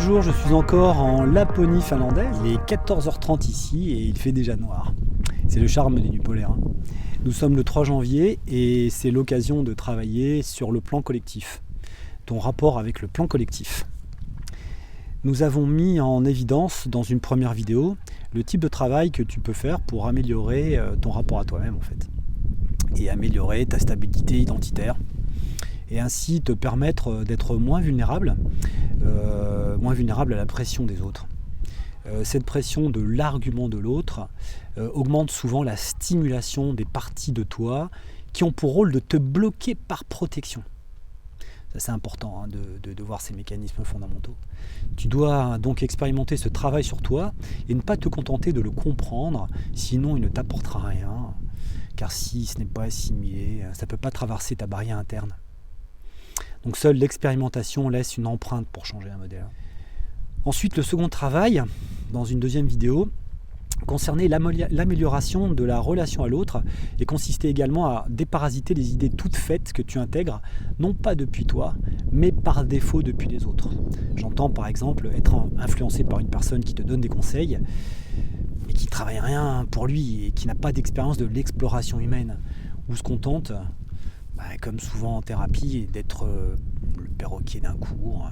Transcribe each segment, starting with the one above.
Bonjour, je suis encore en Laponie finlandaise. Il est 14h30 ici et il fait déjà noir. C'est le charme des nuits polaires. Nous sommes le 3 janvier et c'est l'occasion de travailler sur le plan collectif. Ton rapport avec le plan collectif. Nous avons mis en évidence dans une première vidéo le type de travail que tu peux faire pour améliorer ton rapport à toi-même en fait. Et améliorer ta stabilité identitaire. Et ainsi te permettre d'être moins vulnérable à la pression des autres. Cette pression de l'argument de l'autre augmente souvent la stimulation des parties de toi qui ont pour rôle de te bloquer par protection. Ça, c'est important de voir ces mécanismes fondamentaux. Tu dois donc expérimenter ce travail sur toi et ne pas te contenter de le comprendre, sinon il ne t'apportera rien. Car si ce n'est pas assimilé, ça ne peut pas traverser ta barrière interne. Donc seule l'expérimentation laisse une empreinte pour changer un modèle. Ensuite, le second travail, dans une deuxième vidéo, concernait l'amélioration de la relation à l'autre et consistait également à déparasiter les idées toutes faites que tu intègres, non pas depuis toi, mais par défaut depuis les autres. J'entends par exemple être influencé par une personne qui te donne des conseils et qui ne travaille rien pour lui et qui n'a pas d'expérience de l'exploration humaine, ou se contente, comme souvent en thérapie, d'être le perroquet d'un cours.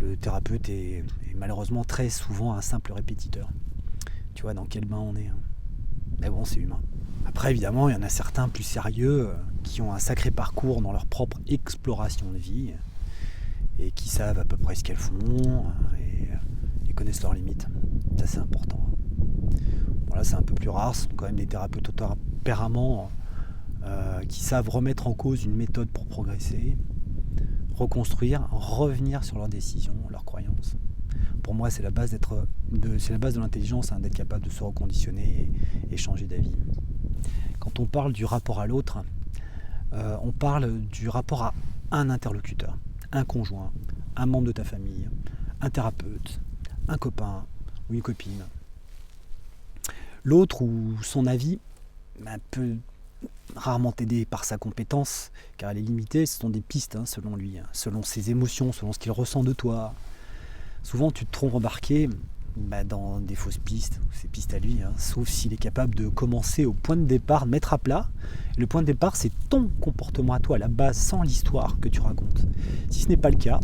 Le thérapeute est malheureusement très souvent un simple répétiteur. Tu vois dans quel bain on est. Mais bon, c'est humain. Après, évidemment, il y en a certains plus sérieux qui ont un sacré parcours dans leur propre exploration de vie et qui savent à peu près ce qu'elles font et connaissent leurs limites. Ça, c'est important. Bon, là, c'est un peu plus rare. Ce sont quand même des thérapeutes au tempérament qui savent remettre en cause une méthode pour progresser, reconstruire, revenir sur leurs décisions, leurs croyances. Pour moi, c'est la base de l'intelligence, d'être capable de se reconditionner et changer d'avis. Quand on parle du rapport à l'autre, on parle du rapport à un interlocuteur, un conjoint, un membre de ta famille, un thérapeute, un copain ou une copine. L'autre ou son avis peut rarement t'aider par sa compétence, car elle est limitée. Ce sont des pistes selon lui, selon ses émotions, selon ce qu'il ressent de toi. Souvent tu te trompes embarqué dans des fausses pistes, ces pistes à lui, sauf s'il est capable de commencer au point de départ, de mettre à plat. Le point de départ, c'est ton comportement à toi, à la base, sans l'histoire que tu racontes. Si ce n'est pas le cas,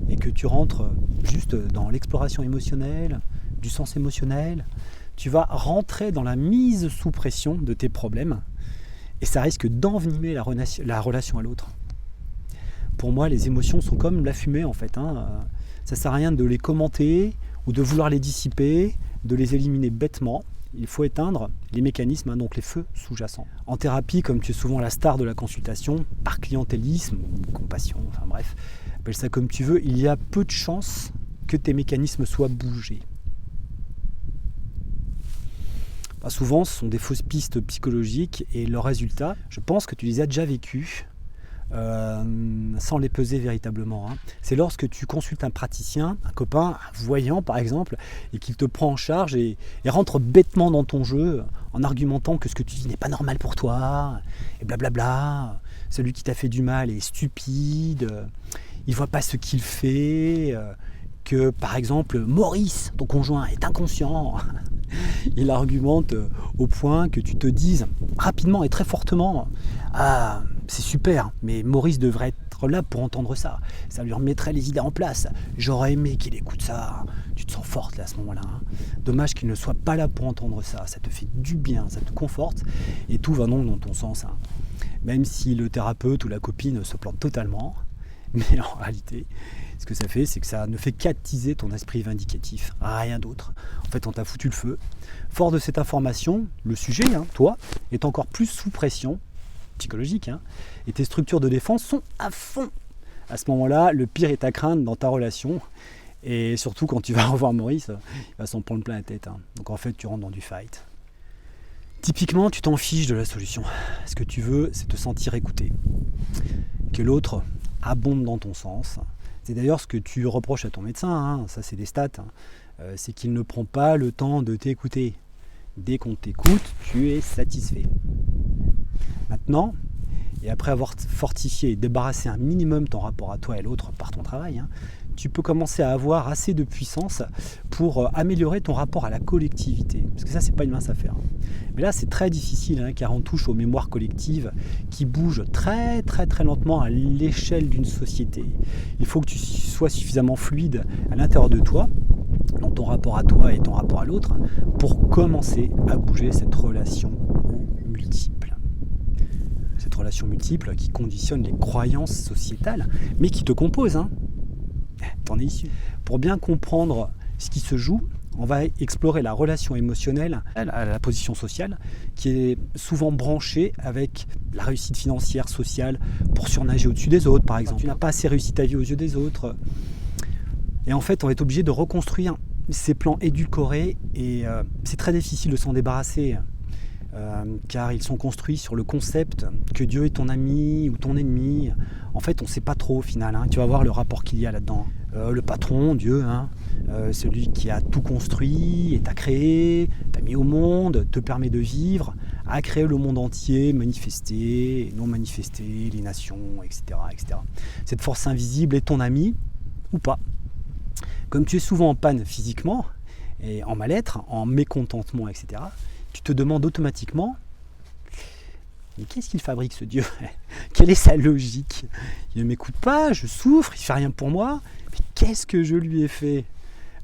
et que tu rentres juste dans l'exploration émotionnelle, du sens émotionnel, tu vas rentrer dans la mise sous pression de tes problèmes, et ça risque d'envenimer la relation à l'autre. Pour moi, les émotions sont comme la fumée en fait. Ça sert à rien de les commenter ou de vouloir les dissiper, de les éliminer bêtement. Il faut éteindre les mécanismes, donc les feux sous-jacents. En thérapie, comme tu es souvent la star de la consultation, par clientélisme ou compassion, enfin bref, appelle ça comme tu veux, il y a peu de chances que tes mécanismes soient bougés. Souvent, ce sont des fausses pistes psychologiques et leurs résultats, je pense que tu les as déjà vécus sans les peser véritablement. C'est lorsque tu consultes un praticien, un copain, un voyant par exemple, et qu'il te prend en charge et rentre bêtement dans ton jeu en argumentant que ce que tu dis n'est pas normal pour toi, et blablabla, celui qui t'a fait du mal est stupide, il voit pas ce qu'il fait, que par exemple Maurice, ton conjoint, est inconscient. Il argumente au point que tu te dises rapidement et très fortement « Ah, c'est super, mais Maurice devrait être là pour entendre ça. Ça lui remettrait les idées en place. J'aurais aimé qu'il écoute ça. » Tu te sens forte là, à ce moment-là. Dommage qu'il ne soit pas là pour entendre ça. Ça te fait du bien, ça te conforte et tout va donc dans ton sens. Même si le thérapeute ou la copine se plante totalement, mais en réalité, ce que ça fait, c'est que ça ne fait qu'attiser ton esprit vindicatif, rien d'autre. En fait, on t'a foutu le feu. Fort de cette information, le sujet, toi, est encore plus sous pression psychologique, et tes structures de défense sont à fond. À ce moment-là, le pire est à craindre dans ta relation, et surtout quand tu vas revoir Maurice, il va s'en prendre plein la tête. Donc en fait, tu rentres dans du fight. Typiquement, tu t'en fiches de la solution. Ce que tu veux, c'est te sentir écouté. Que l'autre abonde dans ton sens. C'est d'ailleurs ce que tu reproches à ton médecin, ça c'est des stats, c'est qu'il ne prend pas le temps de t'écouter. Dès qu'on t'écoute, tu es satisfait. Maintenant, et après avoir fortifié et débarrassé un minimum ton rapport à toi et l'autre par ton travail, tu peux commencer à avoir assez de puissance pour améliorer ton rapport à la collectivité. Parce que ça, c'est pas une mince affaire. Mais là, c'est très difficile, car on touche aux mémoires collectives qui bougent très très très lentement à l'échelle d'une société. Il faut que tu sois suffisamment fluide à l'intérieur de toi, dans ton rapport à toi et ton rapport à l'autre, pour commencer à bouger cette relation multiple. Cette relation multiple qui conditionne les croyances sociétales, mais qui te compose, t'en es issu. Pour bien comprendre ce qui se joue, on va explorer la relation émotionnelle à la position sociale, qui est souvent branchée avec la réussite financière, sociale, pour surnager au-dessus des autres, par exemple. Tu n'as pas assez réussi ta vie aux yeux des autres. Et en fait, on va être obligé de reconstruire ces plans édulcorés, et c'est très difficile de s'en débarrasser. Car ils sont construits sur le concept que Dieu est ton ami ou ton ennemi. En fait, on ne sait pas trop au final. Tu vas voir le rapport qu'il y a là-dedans. Le patron, Dieu, celui qui a tout construit et t'a créé, t'a mis au monde, te permet de vivre, a créé le monde entier, manifesté, non manifesté, les nations, etc., etc. Cette force invisible est ton ami ou pas. Comme tu es souvent en panne physiquement, et en mal-être, en mécontentement, etc., tu te demandes automatiquement, mais qu'est-ce qu'il fabrique ce Dieu? Quelle est sa logique? Il ne m'écoute pas, je souffre, il ne fait rien pour moi, mais qu'est-ce que je lui ai fait?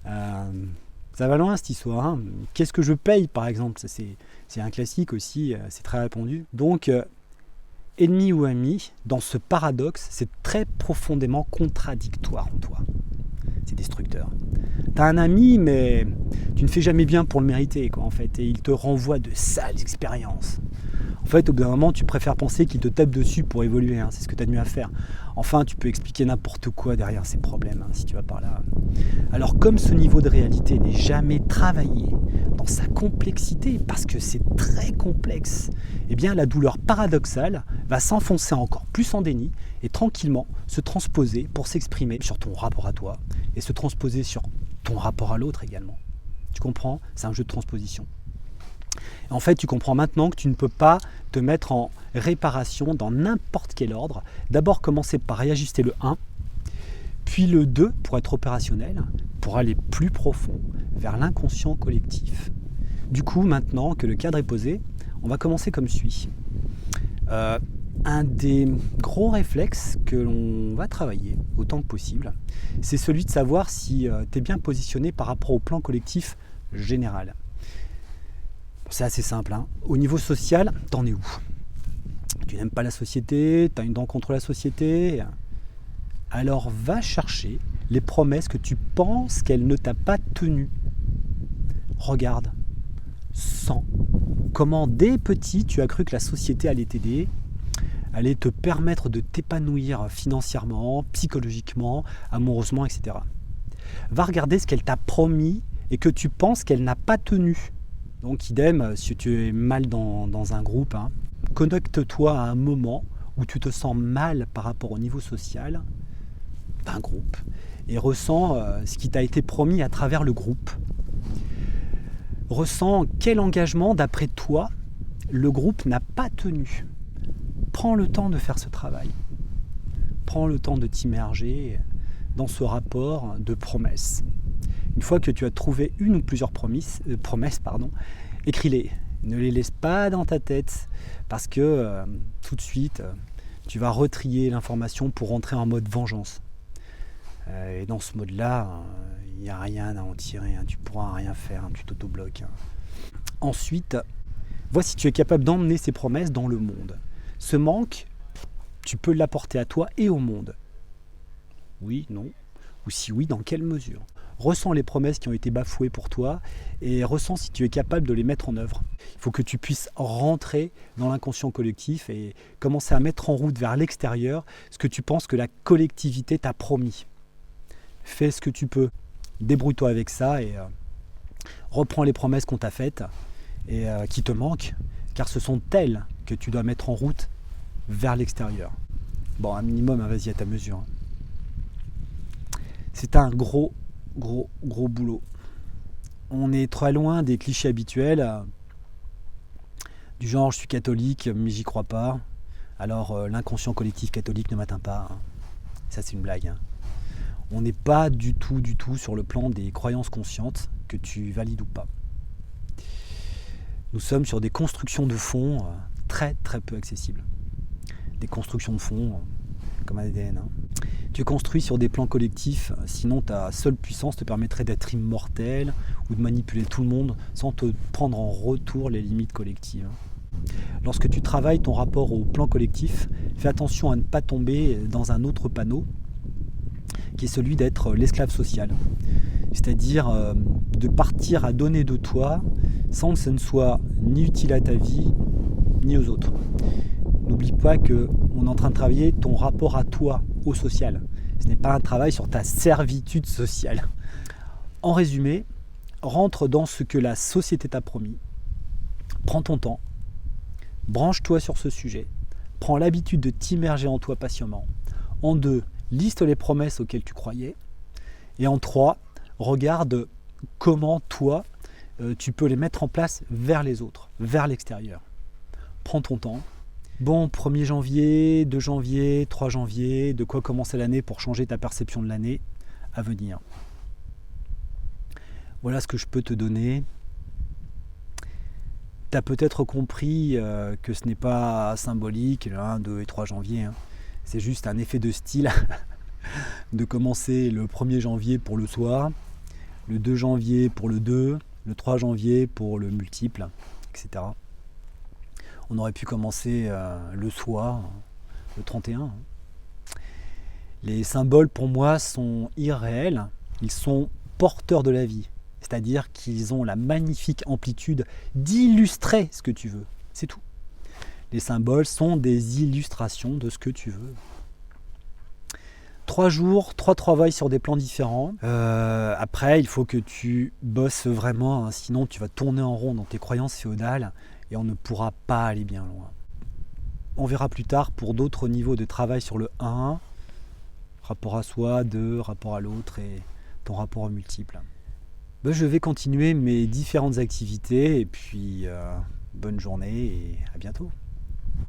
Ça va loin cette histoire. Qu'est-ce que je paye par exemple? Ça, c'est un classique aussi, c'est très répandu. Donc, ennemi ou ami, dans ce paradoxe, c'est très profondément contradictoire en toi. C'est destructeur. T'as un ami, mais tu ne fais jamais bien pour le mériter, en fait, et il te renvoie de sales expériences. En fait, au bout d'un moment, tu préfères penser qu'il te tape dessus pour évoluer, c'est ce que tu as de mieux à faire. Enfin, tu peux expliquer n'importe quoi derrière ces problèmes, si tu vas par là. Alors, comme ce niveau de réalité n'est jamais travaillé dans sa complexité, parce que c'est très complexe, eh bien, la douleur paradoxale va s'enfoncer encore plus en déni et tranquillement se transposer pour s'exprimer sur ton rapport à toi et se transposer sur ton rapport à l'autre également. Tu comprends? C'est un jeu de transposition. En fait, tu comprends maintenant que tu ne peux pas te mettre en réparation dans n'importe quel ordre. D'abord, commencer par réajuster le 1, puis le 2 pour être opérationnel, pour aller plus profond vers l'inconscient collectif. Du coup, maintenant que le cadre est posé, on va commencer comme suit. Un des gros réflexes que l'on va travailler autant que possible, c'est celui de savoir si tu es bien positionné par rapport au plan collectif général. C'est assez simple. Au niveau social, t'en es où? Tu n'aimes pas la société, tu as une dent contre la société. Alors va chercher les promesses que tu penses qu'elle ne t'a pas tenues. Regarde, sens comment dès petit tu as cru que la société allait t'aider, allait te permettre de t'épanouir financièrement, psychologiquement, amoureusement, etc. Va regarder ce qu'elle t'a promis et que tu penses qu'elle n'a pas tenu. Donc idem, si tu es mal dans un groupe, connecte-toi à un moment où tu te sens mal par rapport au niveau social d'un groupe et ressens ce qui t'a été promis à travers le groupe. Ressens quel engagement, d'après toi, le groupe n'a pas tenu. Prends le temps de faire ce travail. Prends le temps de t'immerger dans ce rapport de promesses. Une fois que tu as trouvé une ou plusieurs promesses, écris-les. Ne les laisse pas dans ta tête parce que tout de suite, tu vas retrier l'information pour rentrer en mode vengeance. Et dans ce mode-là, il n'y a rien à en tirer, tu ne pourras rien faire, tu t'auto-bloques. Ensuite, vois si tu es capable d'emmener ces promesses dans le monde. Ce manque, tu peux l'apporter à toi et au monde. Oui, non. Ou si oui, dans quelle mesure? Ressens les promesses qui ont été bafouées pour toi et ressens si tu es capable de les mettre en œuvre. Il faut que tu puisses rentrer dans l'inconscient collectif et commencer à mettre en route vers l'extérieur ce que tu penses que la collectivité t'a promis. Fais ce que tu peux. Débrouille-toi avec ça et reprends les promesses qu'on t'a faites et qui te manquent, car ce sont elles que tu dois mettre en route vers l'extérieur. Bon, un minimum, vas-y à ta mesure. C'est un gros boulot. On est très loin des clichés habituels du genre je suis catholique mais j'y crois pas, Alors l'inconscient collectif catholique ne m'atteint pas, hein. Ça c'est une blague, hein. On n'est pas du tout sur le plan des croyances conscientes, que tu valides ou pas. Nous sommes sur des constructions de fond très peu accessibles. Des constructions de fond comme ADN, hein. Tu construis sur des plans collectifs, sinon ta seule puissance te permettrait d'être immortel ou de manipuler tout le monde sans te prendre en retour les limites collectives. Lorsque tu travailles ton rapport au plan collectif, fais attention à ne pas tomber dans un autre panneau qui est celui d'être l'esclave social. C'est-à-dire de partir à donner de toi sans que ce ne soit ni utile à ta vie ni aux autres. N'oublie pas qu'on est en train de travailler ton rapport à toi, au social. Ce n'est pas un travail sur ta servitude sociale. En résumé, rentre dans ce que la société t'a promis. Prends ton temps. Branche-toi sur ce sujet. Prends l'habitude de t'immerger en toi patiemment. En 2, liste les promesses auxquelles tu croyais. Et en 3, regarde comment toi, tu peux les mettre en place vers les autres, vers l'extérieur. Prends ton temps. Bon, 1er janvier, 2 janvier, 3 janvier, de quoi commencer l'année pour changer ta perception de l'année à venir. Voilà ce que je peux te donner. Tu as peut-être compris que ce n'est pas symbolique, le 1, 2 et 3 janvier. Hein. C'est juste un effet de style de commencer le 1er janvier pour le soir, le 2 janvier pour le 2, le 3 janvier pour le multiple, etc. On aurait pu commencer le soir, le 31. Les symboles pour moi sont irréels, ils sont porteurs de la vie. C'est-à-dire qu'ils ont la magnifique amplitude d'illustrer ce que tu veux. C'est tout. Les symboles sont des illustrations de ce que tu veux. 3 jours, 3 travails sur des plans différents. Après, il faut que tu bosses vraiment, hein, sinon tu vas tourner en rond dans tes croyances féodales et on ne pourra pas aller bien loin. On verra plus tard pour d'autres niveaux de travail sur le 1, rapport à soi, 2, rapport à l'autre et ton rapport au multiple. Je vais continuer mes différentes activités et puis bonne journée et à bientôt.